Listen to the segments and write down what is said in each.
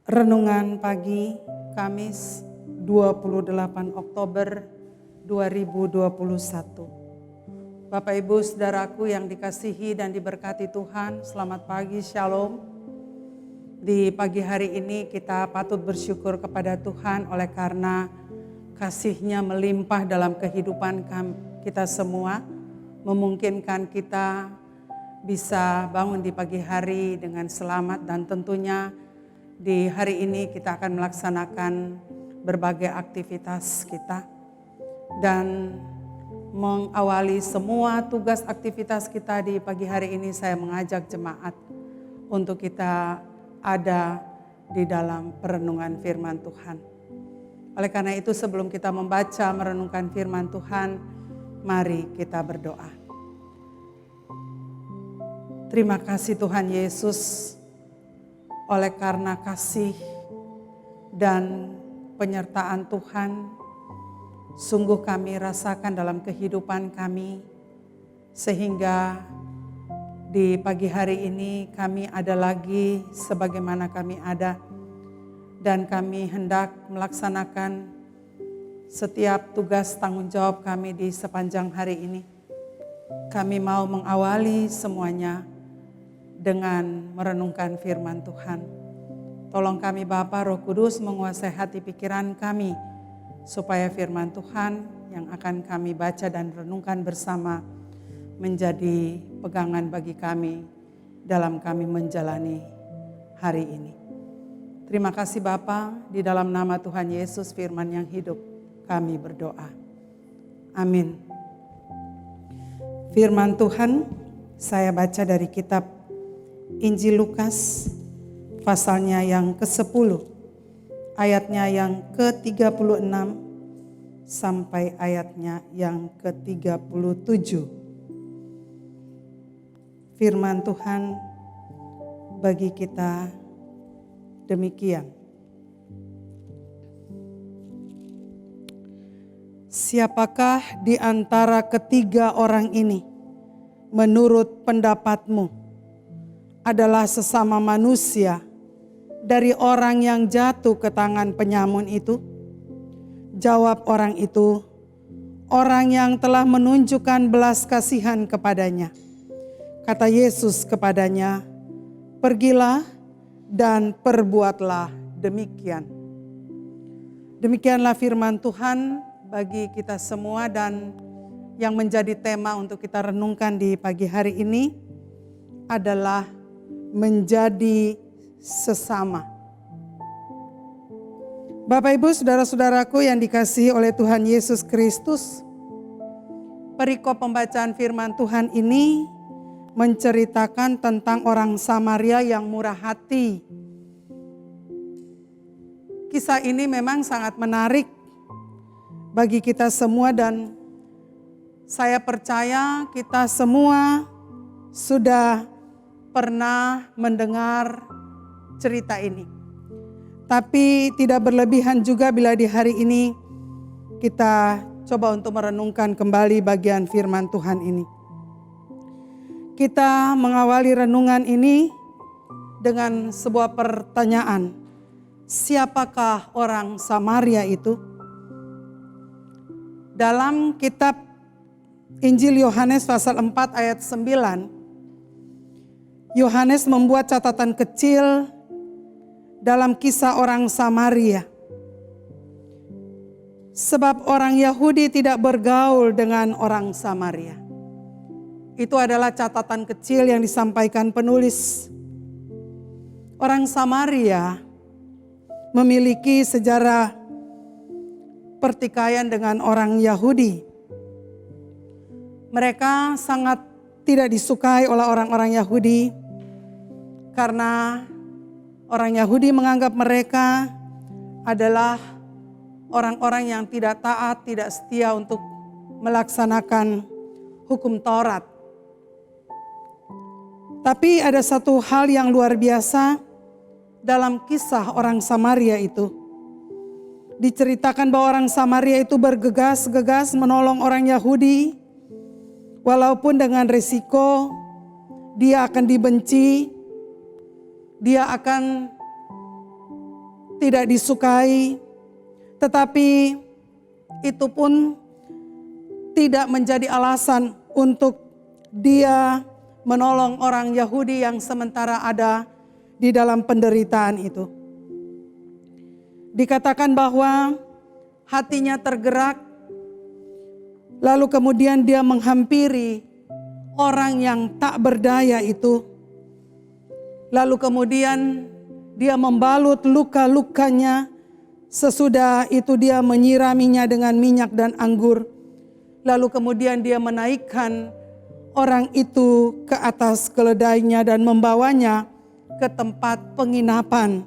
Renungan pagi Kamis 28 Oktober 2021. Bapak Ibu Saudaraku yang dikasihi dan diberkati Tuhan, selamat pagi, Shalom. Di pagi hari ini kita patut bersyukur kepada Tuhan oleh karena kasih-Nya melimpah dalam kehidupan kita semua, memungkinkan kita bisa bangun di pagi hari dengan selamat, dan tentunya di hari ini kita akan melaksanakan berbagai aktivitas kita dan mengawali semua tugas aktivitas kita di pagi hari ini. Saya mengajak jemaat untuk kita ada di dalam perenungan firman Tuhan. Oleh karena itu, sebelum kita membaca merenungkan firman Tuhan, mari kita berdoa. Terima kasih Tuhan Yesus, oleh karena kasih dan penyertaan Tuhan, sungguh kami rasakan dalam kehidupan kami, sehingga di pagi hari ini kami ada lagi sebagaimana kami ada, dan kami hendak melaksanakan setiap tugas tanggung jawab kami di sepanjang hari ini. Kami mau mengawali semuanya dengan merenungkan firman Tuhan. Tolong kami Bapa Roh Kudus menguasai hati pikiran kami, supaya firman Tuhan yang akan kami baca dan renungkan bersama menjadi pegangan bagi kami dalam kami menjalani hari ini. Terima kasih Bapa, di dalam nama Tuhan Yesus firman yang hidup kami berdoa. Amin. Firman Tuhan saya baca dari kitab Injil Lukas pasalnya yang ke-10, ayatnya yang ke-36 sampai ayatnya yang ke-37. Firman Tuhan bagi kita demikian. Siapakah di antara ketiga orang ini menurut pendapatmu adalah sesama manusia dari orang yang jatuh ke tangan penyamun itu? Jawab orang itu, orang yang telah menunjukkan belas kasihan kepadanya. Kata Yesus kepadanya, pergilah dan perbuatlah demikian. Demikianlah firman Tuhan bagi kita semua, dan yang menjadi tema untuk kita renungkan di pagi hari ini adalah menjadi sesama. Bapak Ibu saudara-saudaraku yang dikasihi oleh Tuhan Yesus Kristus, perikop pembacaan firman Tuhan ini menceritakan tentang orang Samaria yang murah hati. Kisah ini memang sangat menarik bagi kita semua, dan saya percaya kita semua sudah pernah mendengar cerita ini. Tapi tidak berlebihan juga bila di hari ini kita coba untuk merenungkan kembali bagian firman Tuhan ini. Kita mengawali renungan ini dengan sebuah pertanyaan. Siapakah orang Samaria itu? Dalam kitab Injil Yohanes pasal 4 ayat 9, Yohanes membuat catatan kecil dalam kisah orang Samaria. Sebab orang Yahudi tidak bergaul dengan orang Samaria. Itu adalah catatan kecil yang disampaikan penulis. Orang Samaria memiliki sejarah pertikaian dengan orang Yahudi. Mereka sangat tidak disukai oleh orang-orang Yahudi karena orang Yahudi menganggap mereka adalah orang-orang yang tidak taat, tidak setia untuk melaksanakan hukum Taurat. Tapi ada satu hal yang luar biasa dalam kisah orang Samaria itu. Diceritakan bahwa orang Samaria itu bergegas-gegas menolong orang Yahudi, walaupun dengan risiko dia akan dibenci, dia akan tidak disukai, tetapi itu pun tidak menjadi alasan untuk dia menolong orang Yahudi yang sementara ada di dalam penderitaan itu. Dikatakan bahwa hatinya tergerak, lalu kemudian dia menghampiri orang yang tak berdaya itu. Lalu kemudian dia membalut luka-lukanya, sesudah itu dia menyiraminya dengan minyak dan anggur. Lalu kemudian dia menaikkan orang itu ke atas keledainya dan membawanya ke tempat penginapan,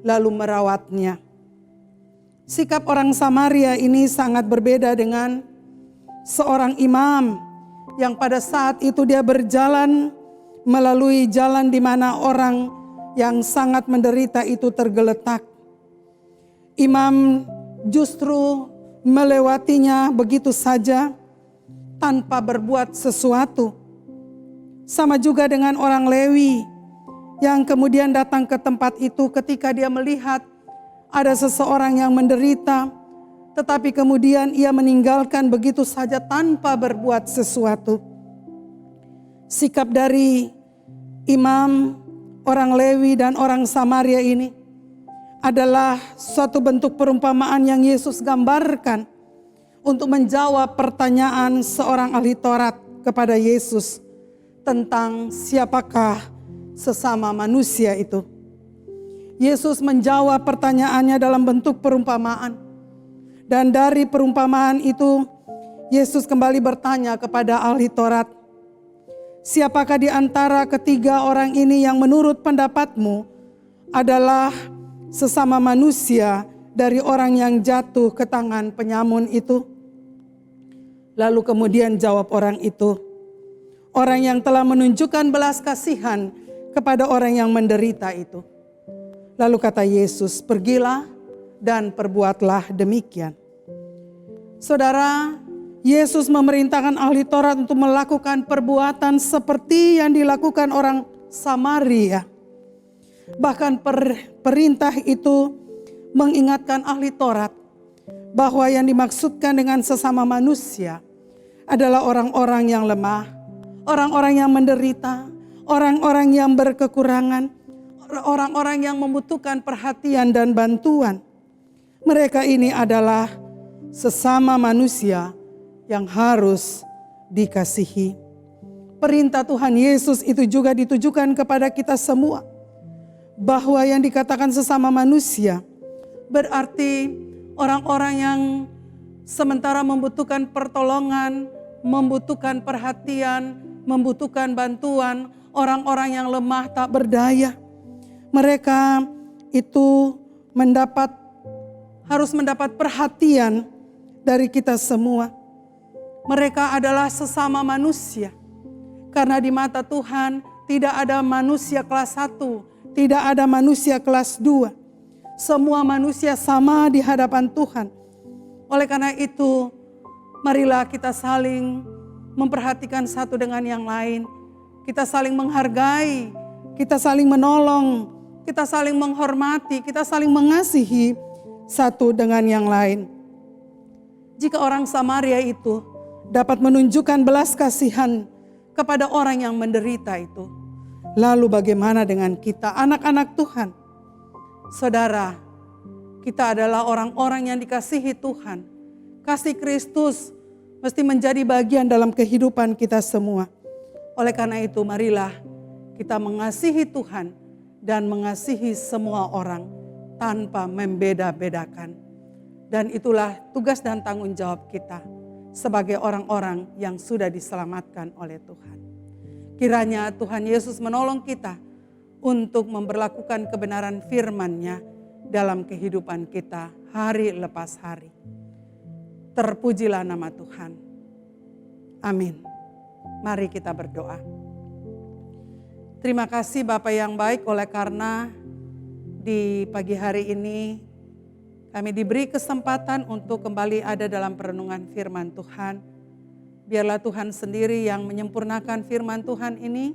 lalu merawatnya. Sikap orang Samaria ini sangat berbeda dengan seorang imam yang pada saat itu dia berjalan melalui jalan di mana orang yang sangat menderita itu tergeletak. Imam justru melewatinya begitu saja tanpa berbuat sesuatu. Sama juga dengan orang Lewi yang kemudian datang ke tempat itu ketika dia melihat ada seseorang yang menderita, tetapi kemudian ia meninggalkan begitu saja tanpa berbuat sesuatu. Sikap dari imam, orang Lewi dan orang Samaria ini adalah suatu bentuk perumpamaan yang Yesus gambarkan untuk menjawab pertanyaan seorang ahli Taurat kepada Yesus tentang siapakah sesama manusia itu. Yesus menjawab pertanyaannya dalam bentuk perumpamaan. Dan dari perumpamaan itu, Yesus kembali bertanya kepada ahli Taurat, siapakah di antara ketiga orang ini yang menurut pendapatmu adalah sesama manusia dari orang yang jatuh ke tangan penyamun itu? Lalu kemudian jawab orang itu, orang yang telah menunjukkan belas kasihan kepada orang yang menderita itu. Lalu kata Yesus, pergilah dan perbuatlah demikian. Saudara, Yesus memerintahkan ahli Taurat untuk melakukan perbuatan seperti yang dilakukan orang Samaria. Bahkan perintah itu mengingatkan ahli Taurat bahwa yang dimaksudkan dengan sesama manusia adalah orang-orang yang lemah, orang-orang yang menderita, orang-orang yang berkekurangan, orang-orang yang membutuhkan perhatian dan bantuan. Mereka ini adalah sesama manusia yang harus dikasihi. Perintah Tuhan Yesus itu juga ditujukan kepada kita semua. Bahwa yang dikatakan sesama manusia berarti orang-orang yang sementara membutuhkan pertolongan, membutuhkan perhatian, membutuhkan bantuan, orang-orang yang lemah tak berdaya. Mereka itu harus mendapat perhatian dari kita semua. Mereka adalah sesama manusia. Karena di mata Tuhan tidak ada manusia kelas 1, tidak ada manusia kelas 2. Semua manusia sama di hadapan Tuhan. Oleh karena itu, marilah kita saling memperhatikan satu dengan yang lain. Kita saling menghargai, kita saling menolong, kita saling menghormati, kita saling mengasihi satu dengan yang lain. Jika orang Samaria itu dapat menunjukkan belas kasihan kepada orang yang menderita itu, lalu bagaimana dengan kita, anak-anak Tuhan? Saudara, kita adalah orang-orang yang dikasihi Tuhan. Kasih Kristus mesti menjadi bagian dalam kehidupan kita semua. Oleh karena itu, marilah kita mengasihi Tuhan dan mengasihi semua orang tanpa membeda-bedakan. Dan itulah tugas dan tanggung jawab kita sebagai orang-orang yang sudah diselamatkan oleh Tuhan. Kiranya Tuhan Yesus menolong kita untuk memberlakukan kebenaran firman-Nya dalam kehidupan kita hari lepas hari. Terpujilah nama Tuhan. Amin. Mari kita berdoa. Terima kasih Bapa yang baik, oleh karena di pagi hari ini kami diberi kesempatan untuk kembali ada dalam perenungan firman Tuhan. Biarlah Tuhan sendiri yang menyempurnakan firman Tuhan ini,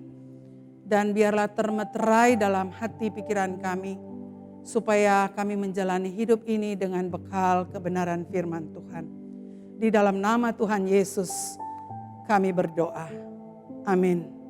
dan biarlah termeterai dalam hati pikiran kami, supaya kami menjalani hidup ini dengan bekal kebenaran firman Tuhan. Di dalam nama Tuhan Yesus kami berdoa. Amin.